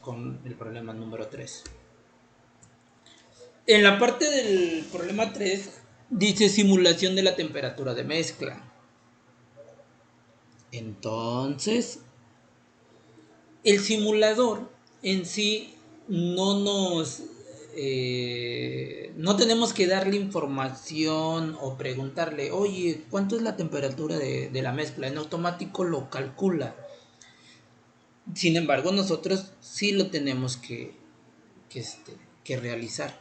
con el problema número 3. En la parte del problema 3 dice simulación de la temperatura de mezcla. Entonces, el simulador en sí no tenemos que darle información o preguntarle, oye, ¿cuánto es la temperatura de la mezcla? En automático lo calcula. Sin embargo, nosotros sí lo tenemos que realizar.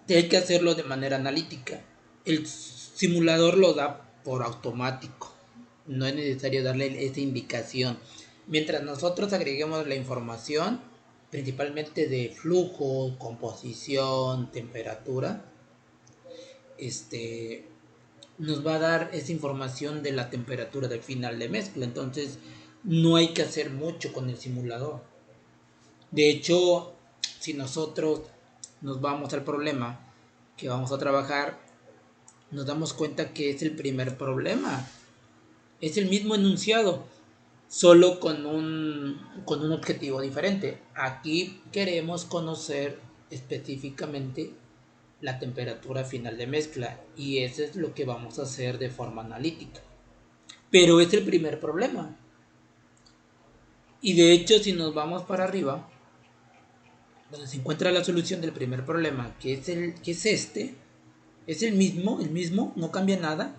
Hay que hacerlo de manera analítica. El simulador lo da por automático. No es necesario darle esa indicación. Mientras nosotros agreguemos la información, principalmente de flujo, composición, temperatura, nos va a dar esa información de la temperatura del final de mezcla. Entonces, no hay que hacer mucho con el simulador. De hecho, si nosotros nos vamos al problema que vamos a trabajar, nos damos cuenta que es el primer problema. Es el mismo enunciado, solo con un objetivo diferente. Aquí queremos conocer específicamente la temperatura final de mezcla y eso es lo que vamos a hacer de forma analítica. Pero es el primer problema. Y de hecho, si nos vamos para arriba, donde se encuentra la solución del primer problema, que es es el mismo, no cambia nada.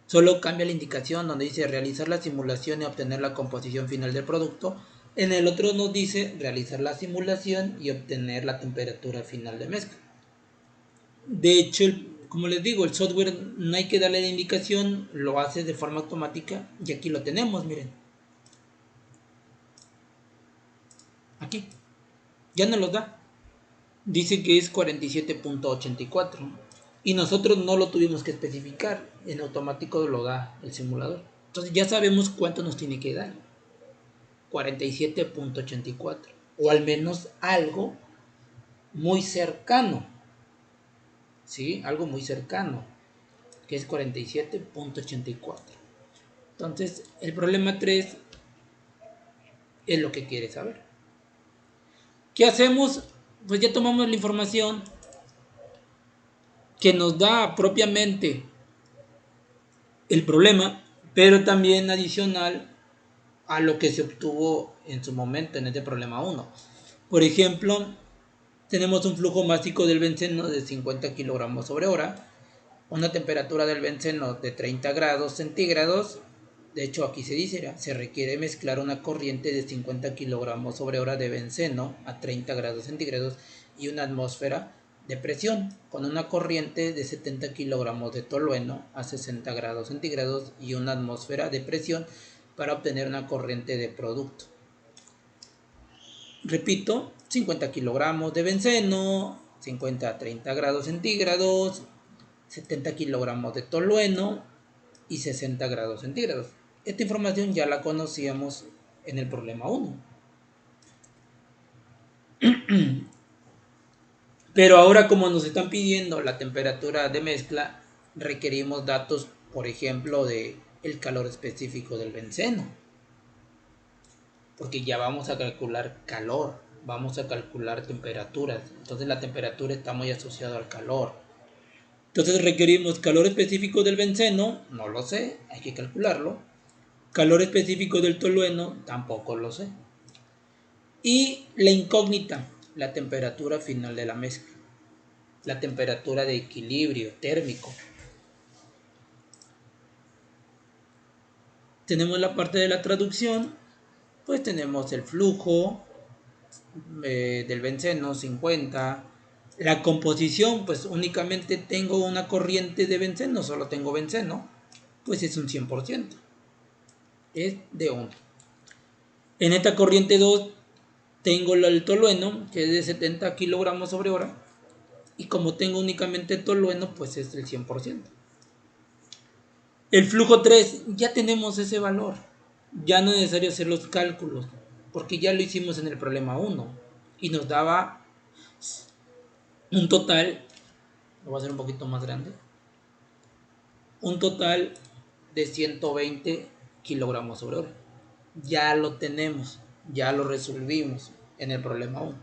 Solo cambia la indicación donde dice realizar la simulación y obtener la composición final del producto. En el otro nos dice realizar la simulación y obtener la temperatura final de mezcla. De hecho, como les digo, el software no hay que darle la indicación, lo hace de forma automática y aquí lo tenemos, miren. Aquí, ya nos lo da. Dice que es 47.84 y nosotros no lo tuvimos que especificar, en automático lo da el simulador. Entonces ya sabemos cuánto nos tiene que dar, 47.84, o al menos algo muy cercano, ¿sí? Algo muy cercano, que es 47.84. Entonces el problema 3 es lo que quiere saber. ¿Qué hacemos? Pues ya tomamos la información que nos da propiamente el problema, pero también adicional a lo que se obtuvo en su momento en este problema 1. Por ejemplo, tenemos un flujo másico del benceno de 50 kilogramos sobre hora, una temperatura del benceno de 30 grados centígrados. De hecho, aquí se dice, se requiere mezclar una corriente de 50 kilogramos sobre hora de benceno a 30 grados centígrados y una atmósfera de presión con una corriente de 70 kilogramos de tolueno a 60 grados centígrados y una atmósfera de presión para obtener una corriente de producto. Repito, 50 kilogramos de benceno, 50 a 30 grados centígrados, 70 kilogramos de tolueno y 60 grados centígrados. Esta información ya la conocíamos en el problema 1. Pero ahora, como nos están pidiendo la temperatura de mezcla, requerimos datos, por ejemplo, de el calor específico del benceno. Porque ya vamos a calcular calor, vamos a calcular temperaturas. Entonces la temperatura está muy asociada al calor. Entonces requerimos calor específico del benceno, no lo sé, hay que calcularlo. Calor específico del tolueno, tampoco lo sé. Y la incógnita, la temperatura final de la mezcla, la temperatura de equilibrio térmico. Tenemos la parte de la traducción, pues tenemos el flujo del benceno 50. La composición, pues únicamente tengo una corriente de benceno, solo tengo benceno, pues es un 100%, es de 1. En esta corriente 2 tengo el tolueno, que es de 70 kilogramos sobre hora, y como tengo únicamente tolueno, pues es el 100%. El flujo 3, ya tenemos ese valor, ya no es necesario hacer los cálculos, porque ya lo hicimos en el problema 1, y nos daba un total, lo voy a hacer un poquito más grande, un total de 120 kilogramos sobre hora. Ya lo tenemos. ya lo resolvimos en el problema 1.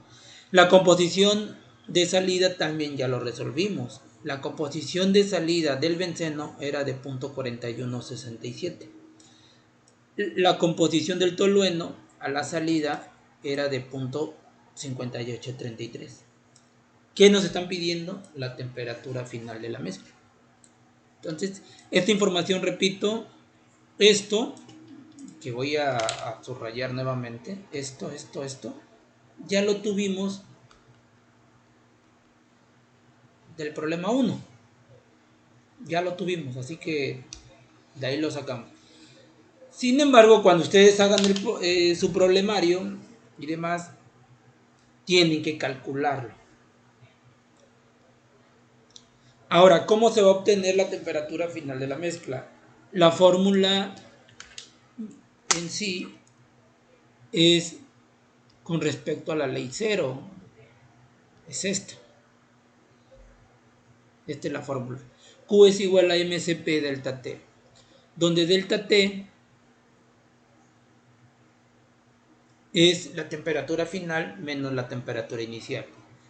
La composición de salida también ya lo resolvimos. La composición de salida del benceno era de 0.4167. La composición del tolueno a la salida era de 0.5833. ¿Qué nos están pidiendo? La temperatura final de la mezcla. Entonces, esta información, repito, esto, que voy a subrayar nuevamente, esto, ya lo tuvimos del problema 1. Ya lo tuvimos, así que de ahí lo sacamos. Sin embargo, cuando ustedes hagan su problemario y demás, tienen que calcularlo. Ahora, ¿cómo se va a obtener la temperatura final de la mezcla? La fórmula en sí es con respecto a la ley 0. Es esta. Esta es la fórmula. Q es igual a MCP delta T, donde delta T es la temperatura final menos la temperatura inicial.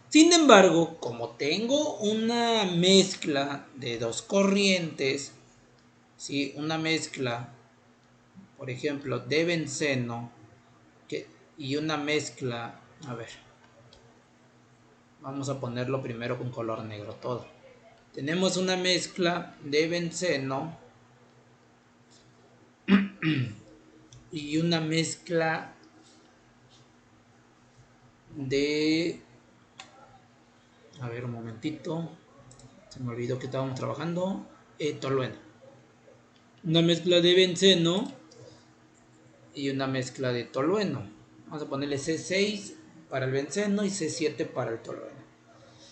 Sin embargo, como tengo una mezcla de dos corrientes, ¿sí? Una mezcla, por ejemplo, de benceno y una mezcla, a ver, vamos a ponerlo primero con color negro todo. Tenemos una mezcla de benceno y una mezcla de, a ver un momentito, se me olvidó que estábamos trabajando, tolueno. Una mezcla de benceno y una mezcla de tolueno. Vamos a ponerle C6 para el benceno y C7 para el tolueno.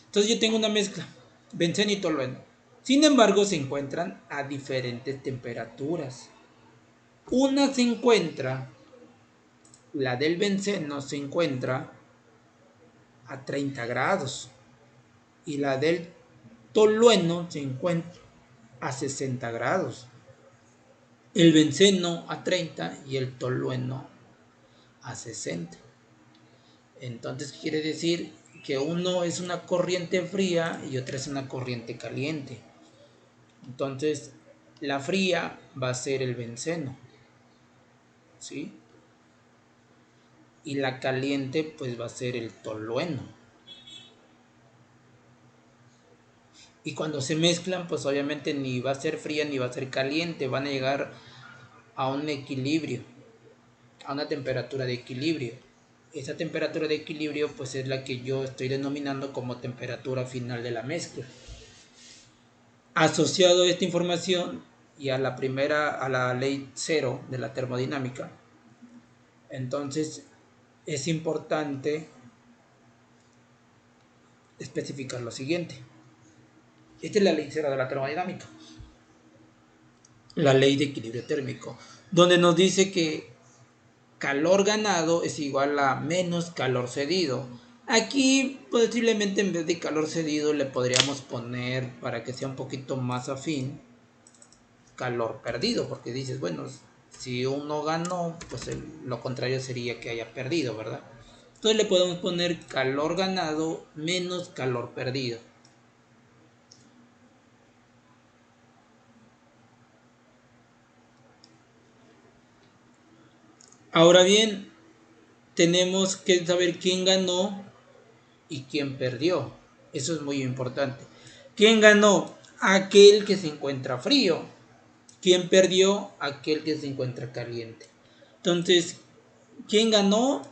Entonces yo tengo una mezcla, benceno y tolueno. Sin embargo, se encuentran a diferentes temperaturas. Una se encuentra, la del benceno se encuentra a 30 grados y la del tolueno se encuentra a 60 grados. El benceno a 30 y el tolueno a 60. Entonces quiere decir que uno es una corriente fría y otra es una corriente caliente. Entonces la fría va a ser el benceno, ¿sí? Y la caliente pues va a ser el tolueno. Y cuando se mezclan pues obviamente ni va a ser fría ni va a ser caliente, van a llegar a un equilibrio, a una temperatura de equilibrio. Esa temperatura de equilibrio pues es la que yo estoy denominando como temperatura final de la mezcla. Asociado a esta información y a la ley 0 de la termodinámica, entonces es importante especificar lo siguiente. Esta es la ley 0 de la termodinámica, la ley de equilibrio térmico, donde nos dice que calor ganado es igual a menos calor cedido. Aquí posiblemente en vez de calor cedido le podríamos poner, para que sea un poquito más afín, calor perdido, porque dices, bueno, si uno ganó, pues lo contrario sería que haya perdido, ¿verdad? Entonces le podemos poner calor ganado menos calor perdido. Ahora bien, tenemos que saber quién ganó y quién perdió. Eso es muy importante. ¿Quién ganó? Aquel que se encuentra frío. ¿Quién perdió? Aquel que se encuentra caliente. Entonces, ¿quién ganó?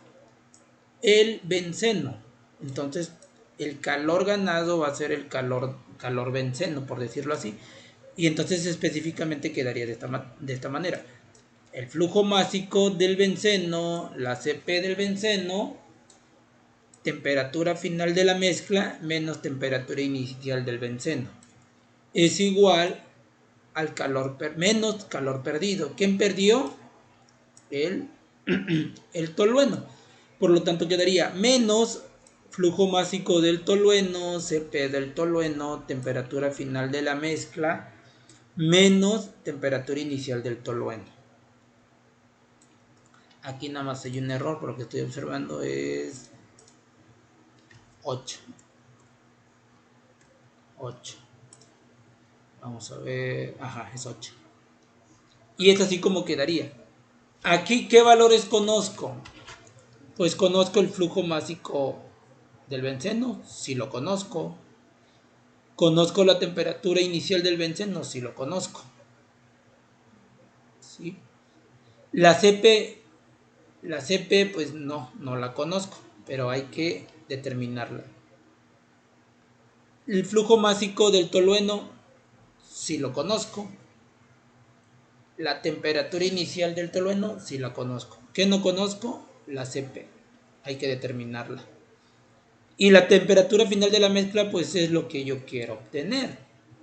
El benceno. Entonces, el calor ganado va a ser el calor benceno, por decirlo así. Y entonces específicamente quedaría de esta manera. El flujo másico del benceno, la CP del benceno, temperatura final de la mezcla menos temperatura inicial del benceno, es igual al menos calor perdido. ¿Quién perdió? El tolueno. Por lo tanto quedaría menos flujo másico del tolueno, CP del tolueno, temperatura final de la mezcla, menos temperatura inicial del tolueno. Aquí nada más hay un error, por lo que estoy observando es 8. Vamos a ver, ajá, es 8. Y es así como quedaría. Aquí, ¿qué valores conozco? Pues conozco el flujo másico del benceno, si lo conozco. Conozco la temperatura inicial del benceno, si lo conozco. ¿Sí? La CP pues no la conozco, pero hay que determinarla. El flujo másico del tolueno, si lo conozco. La temperatura inicial del tolueno, si la conozco. ¿Qué no conozco? La CP. Hay que determinarla. Y la temperatura final de la mezcla, pues es lo que yo quiero obtener.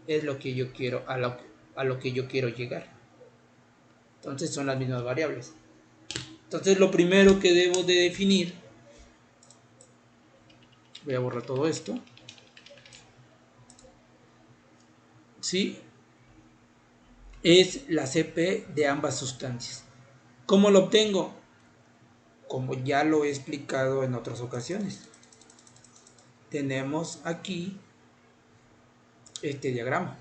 Es lo que yo quiero, a lo que yo quiero llegar. Entonces son las mismas variables. Entonces lo primero que debo de definir, voy a borrar todo esto, ¿sí? Es la CP de ambas sustancias. ¿Cómo lo obtengo? Como ya lo he explicado en otras ocasiones. Tenemos aquí este diagrama.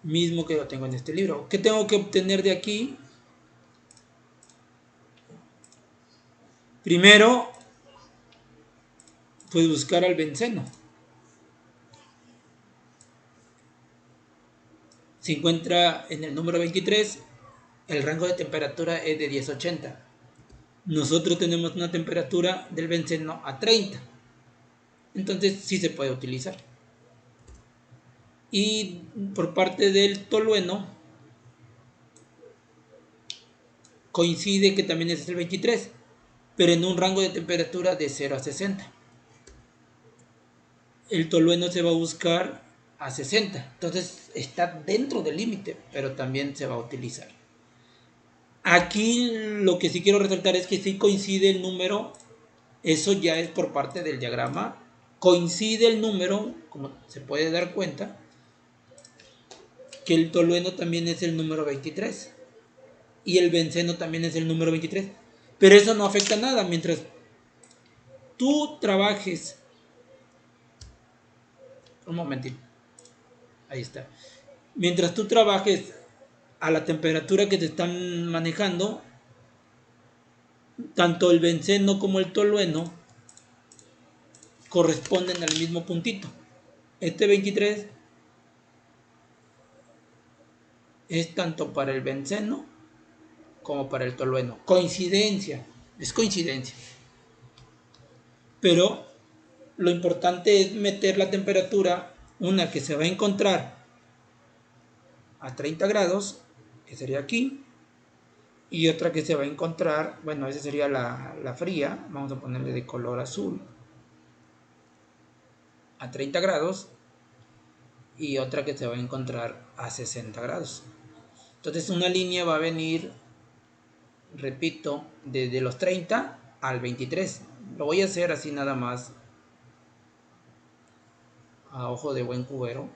Mismo que lo tengo en este libro. ¿Qué tengo que obtener de aquí? Primero, pues buscar al benceno. Se encuentra en el número 23. El rango de temperatura es de 1080. Nosotros tenemos una temperatura del benceno a 30. Entonces sí se puede utilizar. Y por parte del tolueno, coincide que también es el 23, pero en un rango de temperatura de 0 a 60. El tolueno se va a buscar a 60, entonces está dentro del límite, pero también se va a utilizar. Aquí lo que sí quiero resaltar es que sí coincide el número, eso ya es por parte del diagrama, coincide el número, como se puede dar cuenta, que el tolueno también es el número 23 y el benceno también es el número 23, pero eso no afecta nada. Mientras tú trabajes, un momentito, ahí está, mientras tú trabajes a la temperatura que te están manejando, tanto el benceno como el tolueno corresponden al mismo puntito. Este 23 es tanto para el benceno como para el tolueno. Coincidencia, es coincidencia. Pero lo importante es meter la temperatura, una que se va a encontrar a 30 grados, que sería aquí, y otra que se va a encontrar, bueno, esa sería la fría, vamos a ponerle de color azul, a 30 grados, y otra que se va a encontrar a 60 grados. Entonces una línea va a venir, repito, desde los 30 al 23. Lo voy a hacer así nada más, a ojo de buen cubero,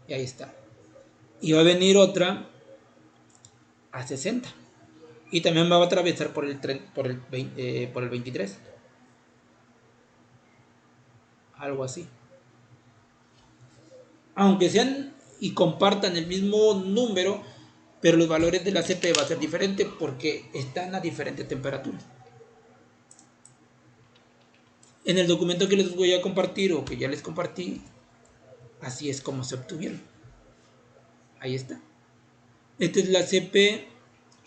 y ahí está. Y va a venir otra a 60. Y también va a atravesar por el 23. Algo así. Aunque sean y compartan el mismo número, pero los valores de la CP va a ser diferente porque están a diferentes temperaturas. En el documento que les voy a compartir o que ya les compartí, así es como se obtuvieron. Ahí está. Esta es la CP.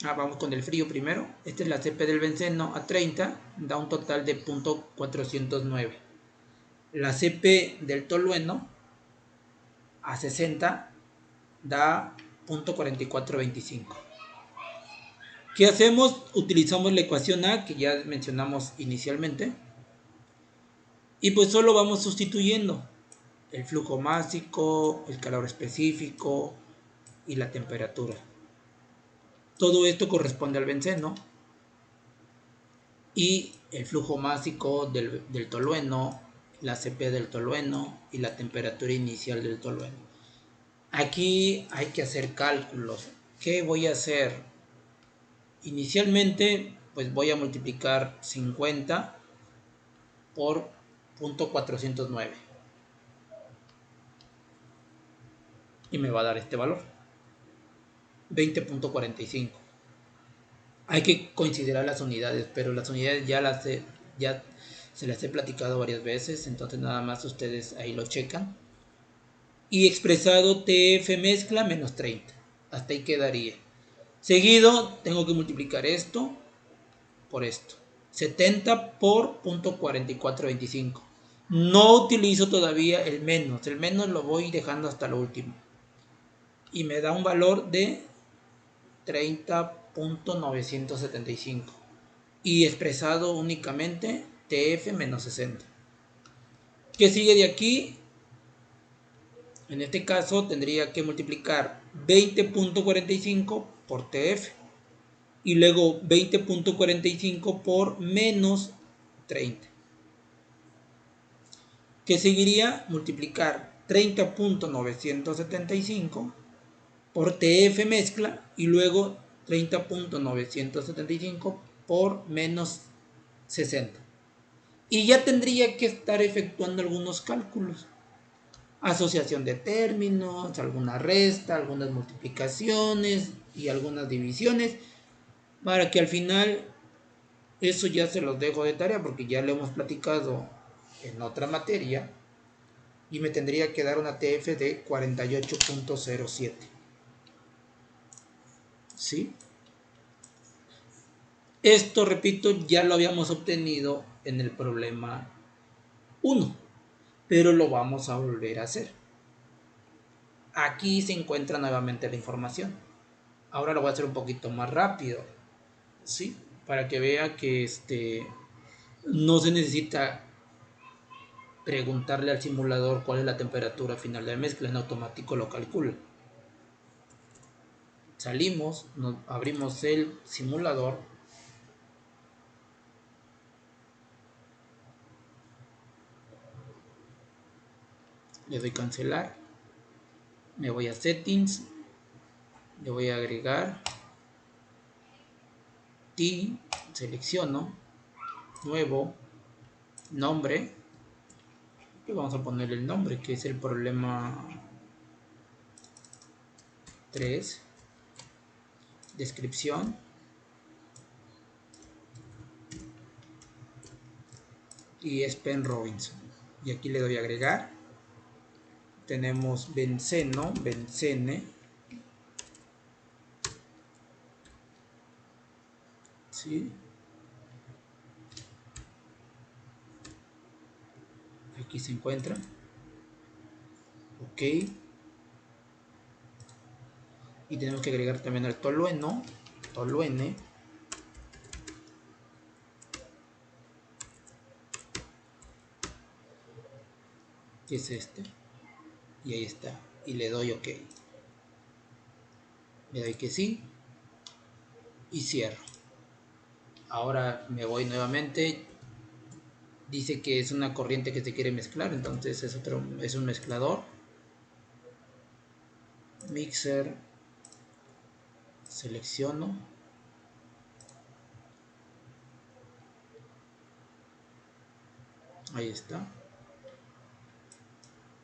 Vamos con el frío primero. Esta es la CP del benceno a 30, da un total de 0.409. La CP del tolueno a 60 da 0.4425. ¿Qué hacemos? Utilizamos la ecuación A que ya mencionamos inicialmente y pues solo vamos sustituyendo el flujo másico, el calor específico y la temperatura. Todo esto corresponde al benceno y el flujo másico del tolueno, la CP del tolueno y la temperatura inicial del tolueno. Aquí hay que hacer cálculos. ¿Qué voy a hacer? Inicialmente, pues voy a multiplicar 50 por 0.409 y me va a dar este valor, 20.45. Hay que considerar las unidades, pero las unidades ya se las he platicado varias veces, entonces nada más ustedes ahí lo checan. Y expresado TF mezcla menos 30. Hasta ahí quedaría. Seguido tengo que multiplicar esto por esto. 70 por 0.4425. No utilizo todavía el menos. El menos lo voy dejando hasta lo último. Y me da un valor de 30.975. Y expresado únicamente TF menos 60. ¿Qué sigue de aquí? En este caso tendría que multiplicar 20.45 por TF y luego 20.45 por menos 30. ¿Qué seguiría? Multiplicar 30.975 por TF mezcla y luego 30.975 por menos 60. Y ya tendría que estar efectuando algunos cálculos. Asociación de términos, alguna resta, algunas multiplicaciones y algunas divisiones, para que al final eso ya se los dejo de tarea porque ya lo hemos platicado en otra materia y me tendría que dar una TF de 48.07. ¿Sí? Esto, repito, ya lo habíamos obtenido en el problema 1, pero lo vamos a volver a hacer. Aquí se encuentra nuevamente la información. Ahora lo voy a hacer un poquito más rápido, ¿sí? Para que vea que no se necesita preguntarle al simulador cuál es la temperatura final de mezcla, en automático lo calcula. Salimos, abrimos el simulador, le doy cancelar, me voy a settings, le voy a agregar T, selecciono, nuevo, nombre, y vamos a poner el nombre que es el problema 3, descripción, y es Penn Robinson, y aquí le doy a agregar. Tenemos benceno, bencene, ¿sí? Aquí se encuentra, ok, y tenemos que agregar también al tolueno, toluene, que es este, y ahí está, y le doy ok, le doy que sí, y cierro. Ahora me voy nuevamente, dice que es una corriente que se quiere mezclar, entonces es un mezclador, mixer, selecciono, ahí está,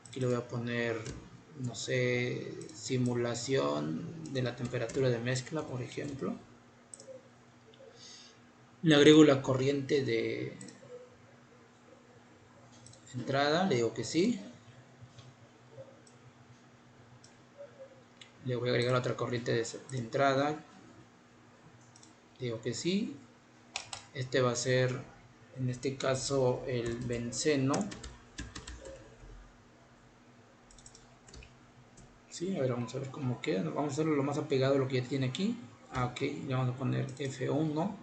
aquí le voy a poner, no sé, simulación de la temperatura de mezcla, por ejemplo. Le agrego la corriente de entrada, le digo que sí. Le voy a agregar otra corriente de entrada, le digo que sí. Este va a ser, en este caso, el benceno. Sí, a ver, vamos a ver cómo queda. Vamos a hacerlo lo más apegado a lo que ya tiene aquí. Ok, le vamos a poner F1,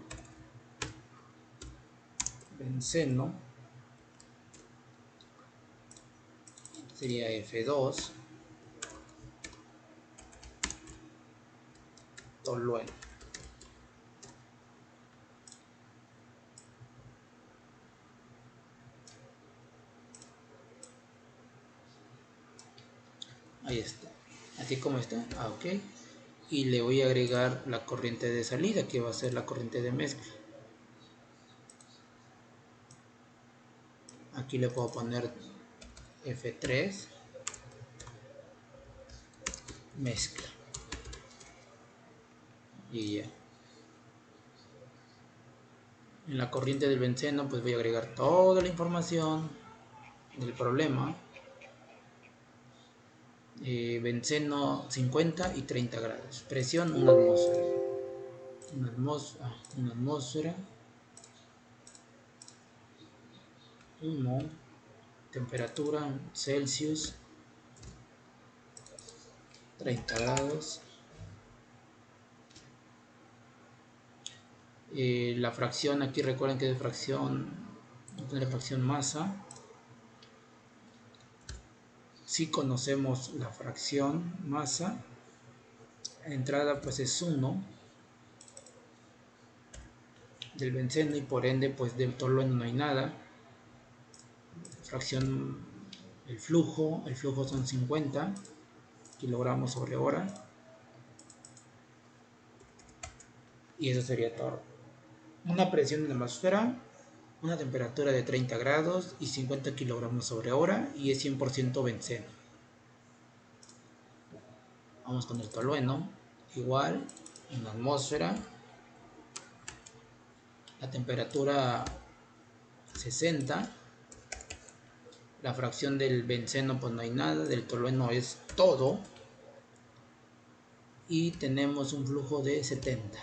benceno, sería F2, tolueno. Ahí está, así como está, ok. y le voy a agregar la corriente de salida, que va a ser la corriente de mezcla. Aquí le puedo poner F3 mezcla y ya. En la corriente del benceno pues voy a agregar toda la información del problema. Benceno 50 y 30 grados, presión 1 atmósfera, una atmósfera, 1, temperatura Celsius 30 grados. La fracción, aquí recuerden que es fracción, la fracción masa. Si conocemos la fracción masa, entrada pues es 1 del benceno y por ende pues del tolueno no hay nada. Fracción, el flujo son 50 kilogramos sobre hora, y eso sería todo. Una presión en la atmósfera, una temperatura de 30 grados y 50 kilogramos sobre hora, y es 100% benceno. Vamos con el tolueno, igual, en la atmósfera, la temperatura 60, la fracción del benceno pues no hay nada, del tolueno es todo, y tenemos un flujo de 70.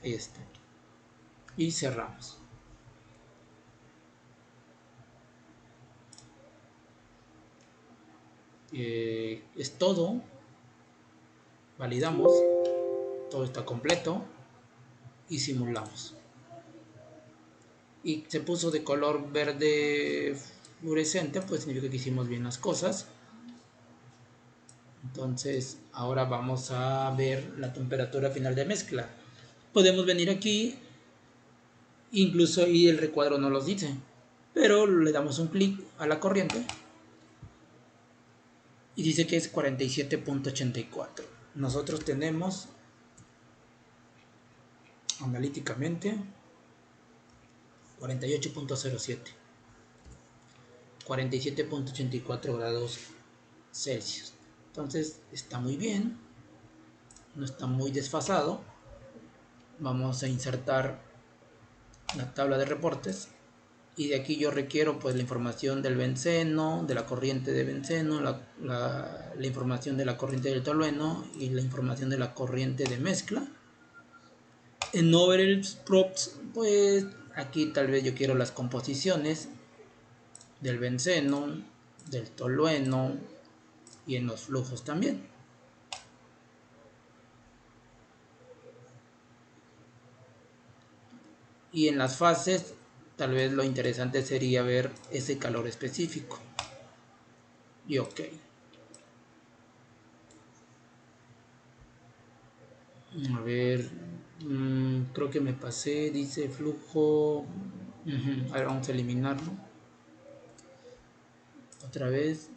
Ahí está. Y cerramos. Es todo. Validamos. Todo está completo. Y simulamos. Y se puso de color verde fluorescente, pues significa que hicimos bien las cosas. Entonces ahora vamos a ver la temperatura final de mezcla. Podemos venir aquí, incluso ahí el recuadro no los dice, pero le damos un clic a la corriente y dice que es 47.84. Nosotros tenemos analíticamente 48.07, 47.84 grados Celsius. Entonces está muy bien, no está muy desfasado. Vamos a insertar la tabla de reportes y de aquí yo requiero pues la información del benceno, de la corriente de benceno, la información de la corriente del tolueno y la información de la corriente de mezcla. En overalls props pues aquí tal vez yo quiero las composiciones del benceno, del tolueno y en los flujos también. Y en las fases tal vez lo interesante sería ver ese calor específico. Y ok. A ver, creo que me pasé, dice flujo. A ver, vamos a eliminarlo. Otra vez.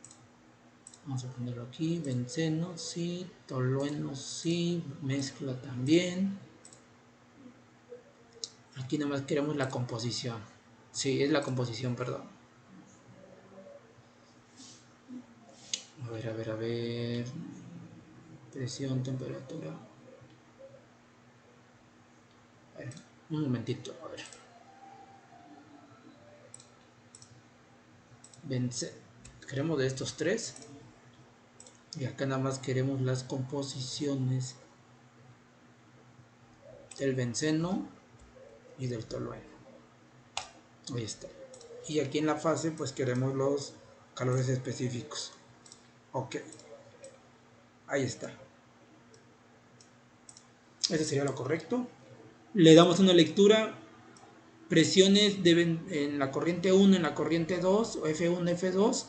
Vamos a ponerlo aquí. Benceno, sí. Tolueno, sí. Mezcla también. Aquí nada más queremos la composición. Sí, es la composición, perdón. A ver. Presión, temperatura. A ver, un momentito, a ver. Queremos de estos tres. Y acá nada más queremos las composiciones del benceno y del tolueno. Ahí está. Y aquí en la fase pues queremos los calores específicos. Ok. Ahí está. Eso sería lo correcto. Le damos una lectura. Presiones en la corriente 1, en la corriente 2, o F1, F2,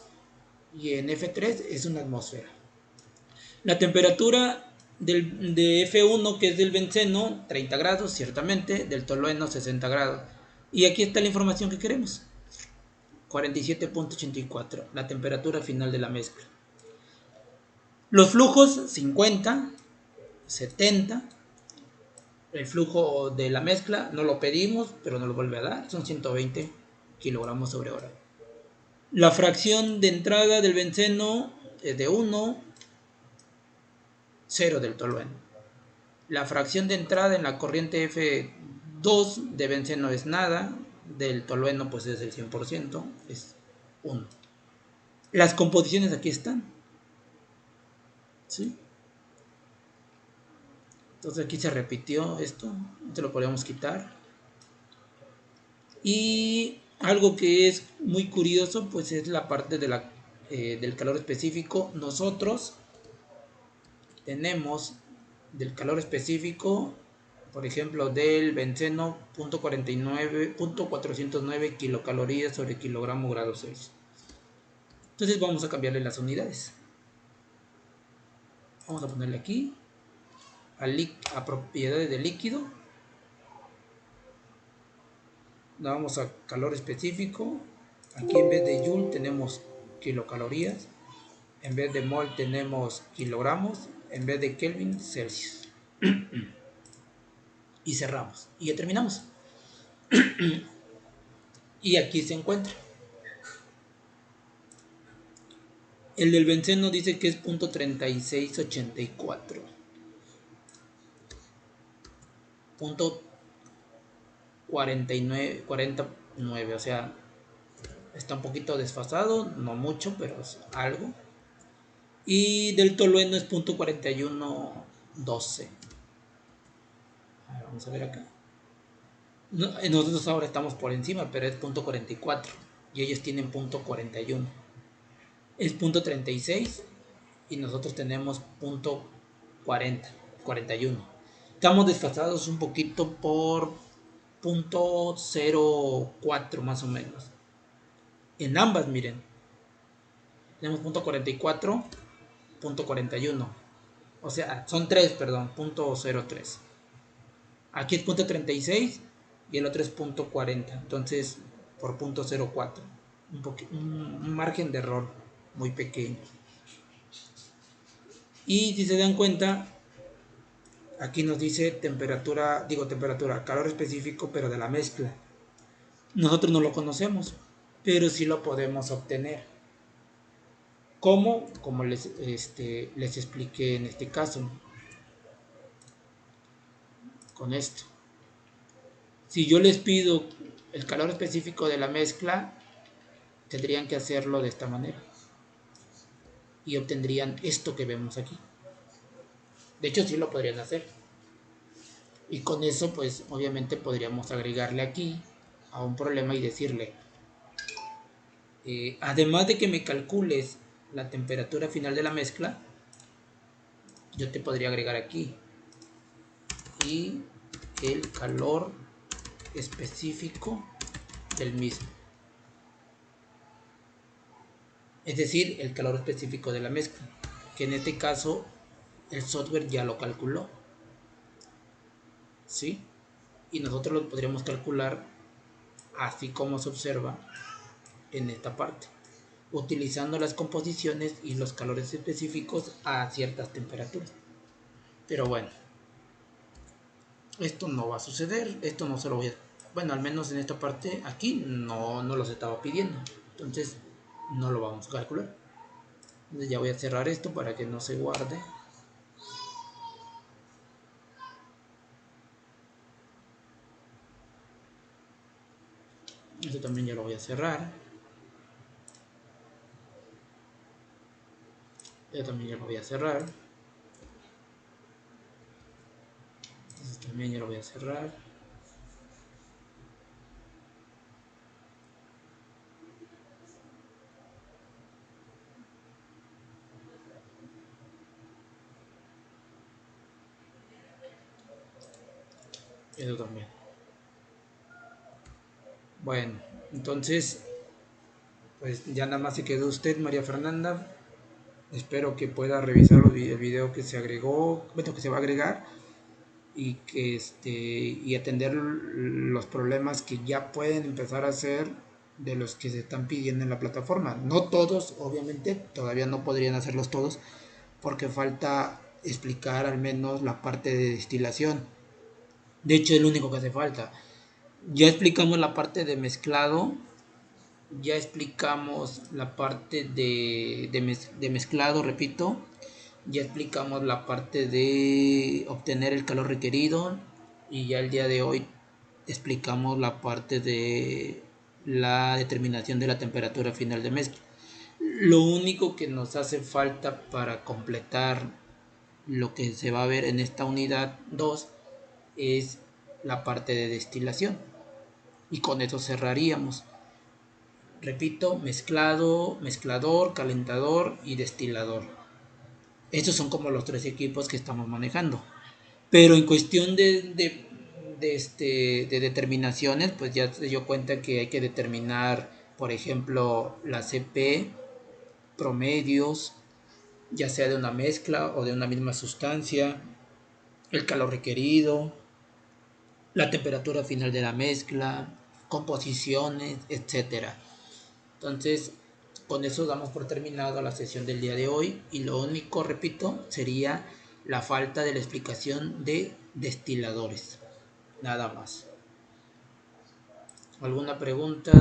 y en F3 es una atmósfera. La temperatura de F1, que es del benceno, 30 grados, ciertamente, del tolueno, 60 grados. Y aquí está la información que queremos. 47.84, la temperatura final de la mezcla. Los flujos 50, 70. El flujo de la mezcla no lo pedimos, pero nos lo vuelve a dar. Son 120 kilogramos sobre hora. La fracción de entrada del benceno es de 1, 0 del tolueno. La fracción de entrada en la corriente F2 de benceno es nada. Del tolueno pues es el 100%, es 1. Las composiciones aquí están. ¿Sí? Entonces aquí se repitió esto. Esto lo podríamos quitar. Y algo que es muy curioso pues es la parte de del calor específico. Nosotros tenemos del calor específico, por ejemplo, del benceno 0.409 kilocalorías sobre kilogramo grado Celsius. Entonces vamos a cambiarle las unidades. Vamos a ponerle aquí a propiedades de líquido. Vamos a calor específico. Aquí en vez de joule tenemos kilocalorías. En vez de mol tenemos kilogramos. En vez de Kelvin, Celsius. Y cerramos. Y ya terminamos. Y aquí se encuentra. El del benceno dice que es 0.3684. 0.49, o sea, está un poquito desfasado, no mucho, pero es algo. Y del tolueno es 0.4112. Vamos a ver acá. Nosotros ahora estamos por encima, pero es 0.44 y ellos tienen 0.41. Es 0.36 y nosotros tenemos 0.41. Estamos desfasados un poquito por 0.04 más o menos. En ambas, miren, tenemos 0.44, 0.41. O sea, son 3, perdón, 0.03. Aquí es 0.36 y el otro es 0.40. Entonces, por 0.04. Un margen de error muy pequeño. Y si se dan cuenta, aquí nos dice calor específico, pero de la mezcla. Nosotros no lo conocemos, pero sí lo podemos obtener. ¿Cómo? Como les expliqué en este caso. Con esto. Si yo les pido el calor específico de la mezcla, tendrían que hacerlo de esta manera. Y obtendrían esto que vemos aquí. De hecho, sí lo podrían hacer. Y con eso, pues, obviamente podríamos agregarle aquí a un problema y decirle, además de que me calcules la temperatura final de la mezcla, yo te podría agregar aquí y el calor específico del mismo, es decir, el calor específico de la mezcla, que en este caso el software ya lo calculó, ¿sí? Y nosotros lo podríamos calcular así como se observa en esta parte, utilizando las composiciones y los calores específicos a ciertas temperaturas. Pero bueno, esto no va a suceder, esto no se lo voy a... Bueno, al menos en esta parte aquí no los estaba pidiendo, entonces no lo vamos a calcular. Entonces ya voy a cerrar esto para que no se guarde. Esto también ya lo voy a cerrar. Esto también ya lo voy a cerrar. Esto también ya lo voy a cerrar. Eso también. Bueno, entonces, pues ya nada más se quedó usted, María Fernanda. Espero que pueda revisar el video que se agregó, bueno, que se va a agregar, y que y atender los problemas que ya pueden empezar a hacer de los que se están pidiendo en la plataforma. No todos, obviamente, todavía no podrían hacerlos todos, porque falta explicar al menos la parte de destilación. De hecho, es lo único que hace falta. Ya explicamos la parte de mezclado, ya explicamos la parte de mezclado, repito, ya explicamos la parte de obtener el calor requerido y ya el día de hoy explicamos la parte de la determinación de la temperatura final de mezcla. Lo único que nos hace falta para completar lo que se va a ver en esta unidad 2 es la parte de destilación. Y con eso cerraríamos. Repito, mezclado, mezclador, calentador y destilador. Estos son como los tres equipos que estamos manejando. Pero en cuestión de determinaciones, pues ya se dio cuenta que hay que determinar, por ejemplo, la CP, promedios, ya sea de una mezcla o de una misma sustancia, el calor requerido, la temperatura final de la mezcla, composiciones, etcétera. Entonces, con eso damos por terminado la sesión del día de hoy y lo único, repito, sería la falta de la explicación de destiladores. Nada más. ¿Alguna pregunta?